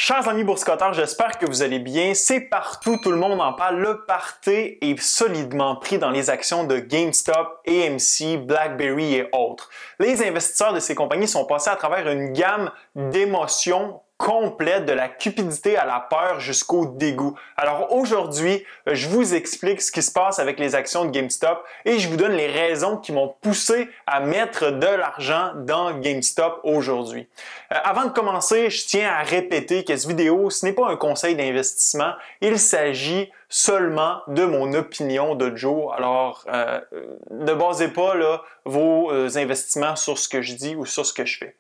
Chers amis boursicotteurs, j'espère que vous allez bien. C'est partout, tout le monde en parle. Le party est solidement pris dans les actions de GameStop, AMC, BlackBerry et autres. Les investisseurs de ces compagnies sont passés à travers une gamme d'émotions complète, de la cupidité à la peur jusqu'au dégoût. Alors aujourd'hui, je vous explique ce qui se passe avec les actions de GameStop et je vous donne les raisons qui m'ont poussé à mettre de l'argent dans GameStop aujourd'hui. Avant de commencer, je tiens à répéter que cette vidéo, ce n'est pas un conseil d'investissement, il s'agit seulement de mon opinion de Joe. Alors, ne basez pas vos investissements sur ce que je dis ou sur ce que je fais.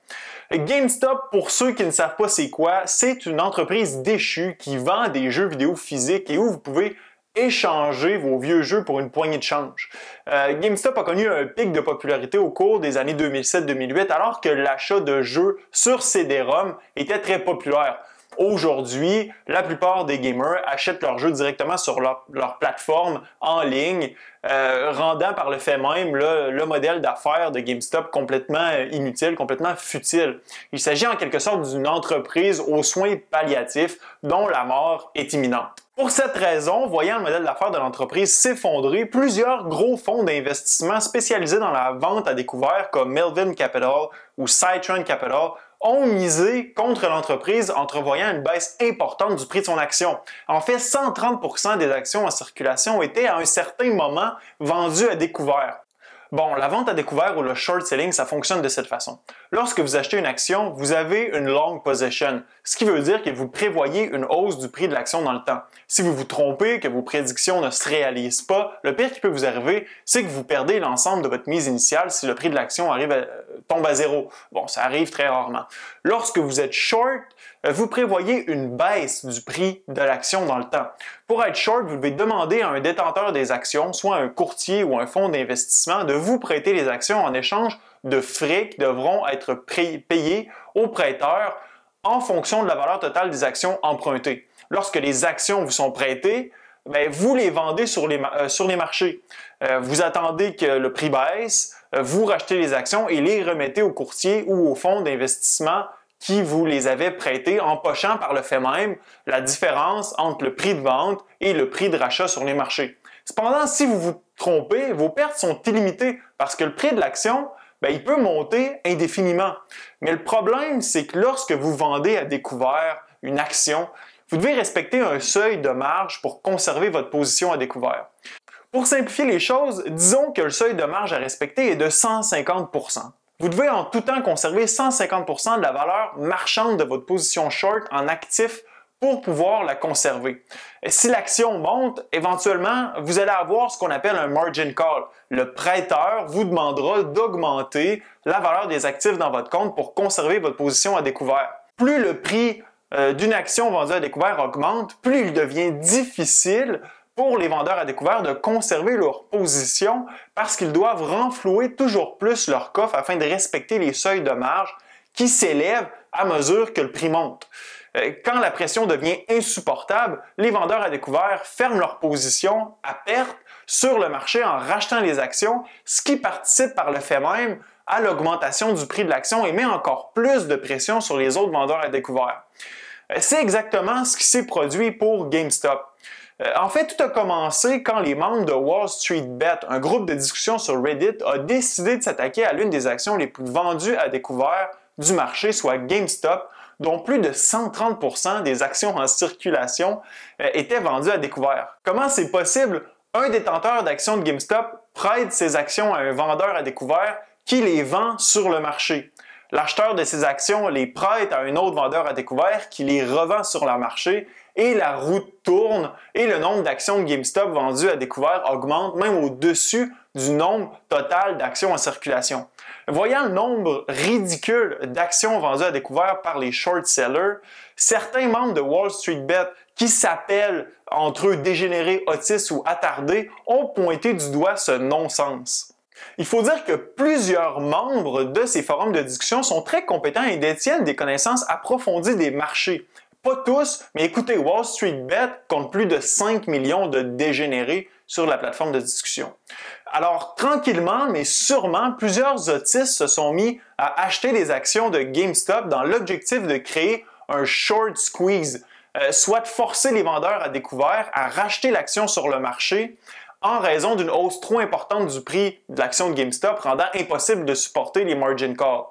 GameStop, pour ceux qui ne savent pas c'est quoi, c'est une entreprise déchue qui vend des jeux vidéo physiques et où vous pouvez échanger vos vieux jeux pour une poignée de change. GameStop a connu un pic de popularité au cours des années 2007-2008 alors que l'achat de jeux sur CD-ROM était très populaire. Aujourd'hui, la plupart des gamers achètent leurs jeux directement sur leur plateforme en ligne, rendant par le fait même le modèle d'affaires de GameStop complètement inutile, complètement futile. Il s'agit en quelque sorte d'une entreprise aux soins palliatifs dont la mort est imminente. Pour cette raison, voyant le modèle d'affaires de l'entreprise s'effondrer, plusieurs gros fonds d'investissement spécialisés dans la vente à découvert comme Melvin Capital ou Citron Capital ont misé contre l'entreprise en entrevoyant une baisse importante du prix de son action. En fait, 130% des actions en circulation étaient à un certain moment vendues à découvert. Bon, la vente à découvert ou le short selling, ça fonctionne de cette façon. Lorsque vous achetez une action, vous avez une long position, ce qui veut dire que vous prévoyez une hausse du prix de l'action dans le temps. Si vous vous trompez, que vos prédictions ne se réalisent pas, le pire qui peut vous arriver, c'est que vous perdez l'ensemble de votre mise initiale si le prix de l'action tombe à zéro. Bon, ça arrive très rarement. Lorsque vous êtes short, vous prévoyez une baisse du prix de l'action dans le temps. Pour être short, vous devez demander à un détenteur des actions, soit un courtier ou un fonds d'investissement, de vous prêter les actions en échange de frais qui devront être payés aux prêteurs en fonction de la valeur totale des actions empruntées. Lorsque les actions vous sont prêtées, vous les vendez sur les marchés. Vous attendez que le prix baisse, vous rachetez les actions et les remettez au courtier ou au fonds d'investissement qui vous les avait prêtés, empochant par le fait même la différence entre le prix de vente et le prix de rachat sur les marchés. Cependant, si vous vous trompez, vos pertes sont illimitées parce que le prix de l'action, il peut monter indéfiniment. Mais le problème, c'est que lorsque vous vendez à découvert une action, vous devez respecter un seuil de marge pour conserver votre position à découvert. Pour simplifier les choses, disons que le seuil de marge à respecter est de 150%. Vous devez en tout temps conserver 150% de la valeur marchande de votre position short en actif pour pouvoir la conserver. Et si l'action monte, éventuellement, vous allez avoir ce qu'on appelle un margin call. Le prêteur vous demandera d'augmenter la valeur des actifs dans votre compte pour conserver votre position à découvert. Plus le prix d'une action vendue à découvert augmente, plus il devient difficile pour les vendeurs à découvert de conserver leur position parce qu'ils doivent renflouer toujours plus leur coffre afin de respecter les seuils de marge qui s'élèvent à mesure que le prix monte. Quand la pression devient insupportable, les vendeurs à découvert ferment leur position à perte sur le marché en rachetant les actions, ce qui participe par le fait même à l'augmentation du prix de l'action et met encore plus de pression sur les autres vendeurs à découvert. C'est exactement ce qui s'est produit pour GameStop. En fait, tout a commencé quand les membres de Wall Street Bet, un groupe de discussion sur Reddit, a décidé de s'attaquer à l'une des actions les plus vendues à découvert du marché, soit GameStop, dont plus de 130% des actions en circulation étaient vendues à découvert. Comment c'est possible? Un détenteur d'actions de GameStop prête ses actions à un vendeur à découvert qui les vend sur le marché. L'acheteur de ces actions les prête à un autre vendeur à découvert qui les revend sur le marché et la roue tourne et le nombre d'actions de GameStop vendues à découvert augmente même au-dessus du nombre total d'actions en circulation. Voyant le nombre ridicule d'actions vendues à découvert par les short sellers, certains membres de Wall Street Bet qui s'appellent entre eux dégénérés, autistes ou attardés ont pointé du doigt ce non-sens. Il faut dire que plusieurs membres de ces forums de discussion sont très compétents et détiennent des connaissances approfondies des marchés. Pas tous, mais écoutez, Wall Street Bet compte plus de 5 millions de dégénérés sur la plateforme de discussion. Alors, tranquillement, mais sûrement, plusieurs autistes se sont mis à acheter des actions de GameStop dans l'objectif de créer un short squeeze, soit de forcer les vendeurs à découvert à racheter l'action sur le marché en raison d'une hausse trop importante du prix de l'action de GameStop, rendant impossible de supporter les margin calls.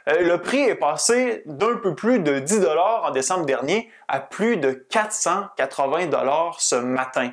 Le prix est passé d'un peu plus de 10 $ en décembre dernier à plus de 480 $ ce matin.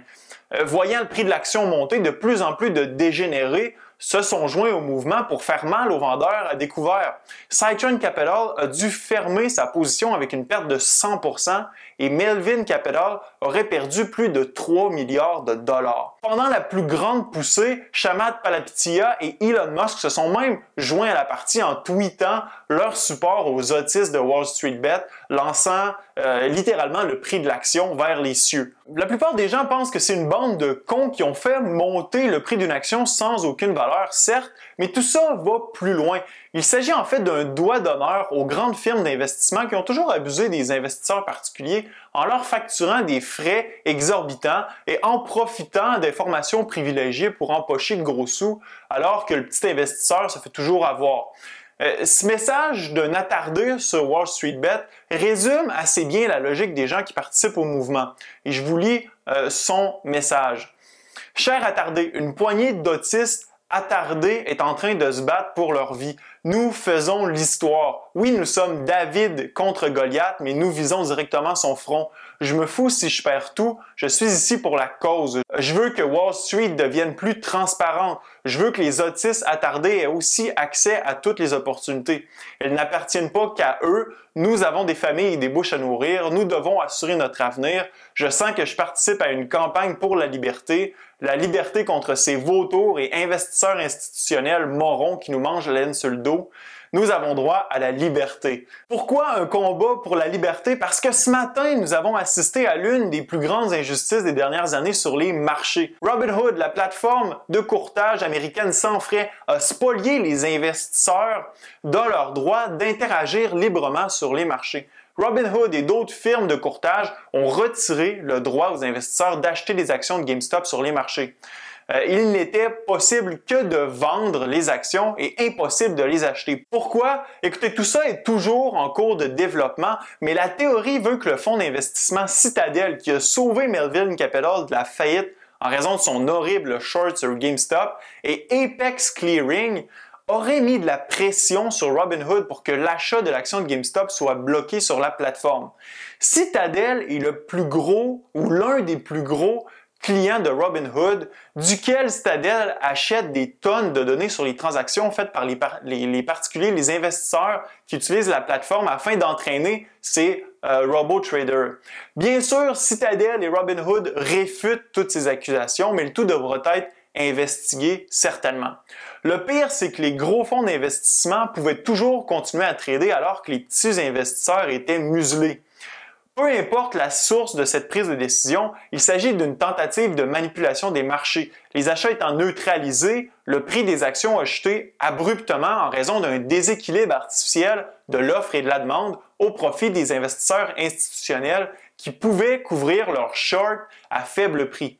Voyant le prix de l'action monter, de plus en plus de dégénérés se sont joints au mouvement pour faire mal aux vendeurs à découvert. Citron Capital a dû fermer sa position avec une perte de 100% et Melvin Capital aurait perdu plus de 3 milliards de dollars. Pendant la plus grande poussée, Chamath Palihapitiya et Elon Musk se sont même joints à la partie en tweetant leur support aux autistes de Wall Street Bet, lançant littéralement le prix de l'action vers les cieux. La plupart des gens pensent que c'est une bande de cons qui ont fait monter le prix d'une action sans aucune valeur, certes, mais tout ça va plus loin. Il s'agit en fait d'un doigt d'honneur aux grandes firmes d'investissement qui ont toujours abusé des investisseurs particuliers en leur facturant des frais exorbitants et en profitant d'informations privilégiées pour empocher de gros sous, alors que le petit investisseur se fait toujours avoir. Ce message d'un attardé sur Wall Street Bet résume assez bien la logique des gens qui participent au mouvement. Et je vous lis son message. Cher attardé, une poignée d'autistes attardés est en train de se battre pour leur vie. Nous faisons l'histoire. Oui, nous sommes David contre Goliath, mais nous visons directement son front. Je me fous si je perds tout. Je suis ici pour la cause. Je veux que Wall Street devienne plus transparente. Je veux que les autistes attardés aient aussi accès à toutes les opportunités. Elles n'appartiennent pas qu'à eux. Nous avons des familles et des bouches à nourrir. Nous devons assurer notre avenir. Je sens que je participe à une campagne pour la liberté contre ces vautours et investisseurs institutionnels morons qui nous mangent la laine sur le dos. Nous avons droit à la liberté. Pourquoi un combat pour la liberté? Parce que ce matin, nous avons assisté à l'une des plus grandes injustices des dernières années sur les marchés. Robinhood, la plateforme de courtage américaine sans frais, a spolié les investisseurs de leur droit d'interagir librement sur les marchés. Robinhood et d'autres firmes de courtage ont retiré le droit aux investisseurs d'acheter des actions de GameStop sur les marchés. Il n'était possible que de vendre les actions et impossible de les acheter. Pourquoi? Écoutez, tout ça est toujours en cours de développement, mais la théorie veut que le fonds d'investissement Citadel, qui a sauvé Melvin Capital de la faillite en raison de son horrible short sur GameStop, et Apex Clearing, aurait mis de la pression sur Robinhood pour que l'achat de l'action de GameStop soit bloqué sur la plateforme. Citadel est le plus gros ou l'un des plus gros clients de Robinhood, duquel Citadel achète des tonnes de données sur les transactions faites par les particuliers, les investisseurs qui utilisent la plateforme afin d'entraîner ces robo-traders. Bien sûr, Citadel et Robinhood réfutent toutes ces accusations, mais le tout devra être investigué certainement. Le pire, c'est que les gros fonds d'investissement pouvaient toujours continuer à trader alors que les petits investisseurs étaient muselés. Peu importe la source de cette prise de décision, il s'agit d'une tentative de manipulation des marchés. Les achats étant neutralisés, le prix des actions a chuté abruptement en raison d'un déséquilibre artificiel de l'offre et de la demande au profit des investisseurs institutionnels qui pouvaient couvrir leurs shorts à faible prix.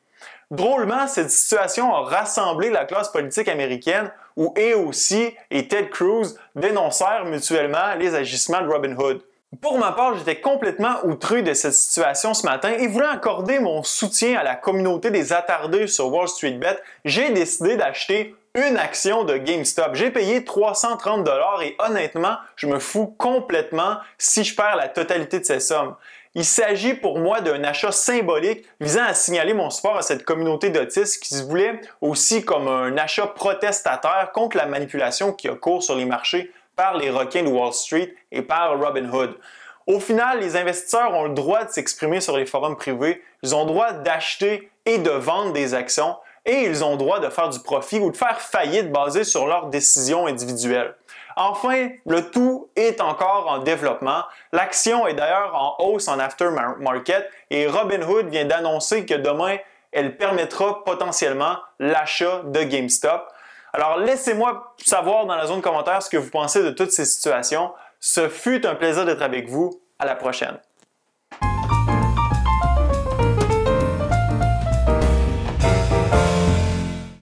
Drôlement, cette situation a rassemblé la classe politique américaine où AOC et Ted Cruz dénoncèrent mutuellement les agissements de Robinhood. Pour ma part, j'étais complètement outré de cette situation ce matin et voulant accorder mon soutien à la communauté des attardés sur Wall Street Bet, j'ai décidé d'acheter une action de GameStop. J'ai payé 330 $ et honnêtement, je me fous complètement si je perds la totalité de ces sommes. Il s'agit pour moi d'un achat symbolique visant à signaler mon support à cette communauté d'autistes qui se voulait aussi comme un achat protestataire contre la manipulation qui a cours sur les marchés par les requins de Wall Street et par Robinhood. Au final, les investisseurs ont le droit de s'exprimer sur les forums privés, ils ont le droit d'acheter et de vendre des actions et ils ont le droit de faire du profit ou de faire faillite basée sur leurs décisions individuelles. Enfin, le tout est encore en développement. L'action est d'ailleurs en hausse en aftermarket et Robinhood vient d'annoncer que demain, elle permettra potentiellement l'achat de GameStop. Alors, laissez-moi savoir dans la zone commentaire ce que vous pensez de toutes ces situations. Ce fut un plaisir d'être avec vous. À la prochaine.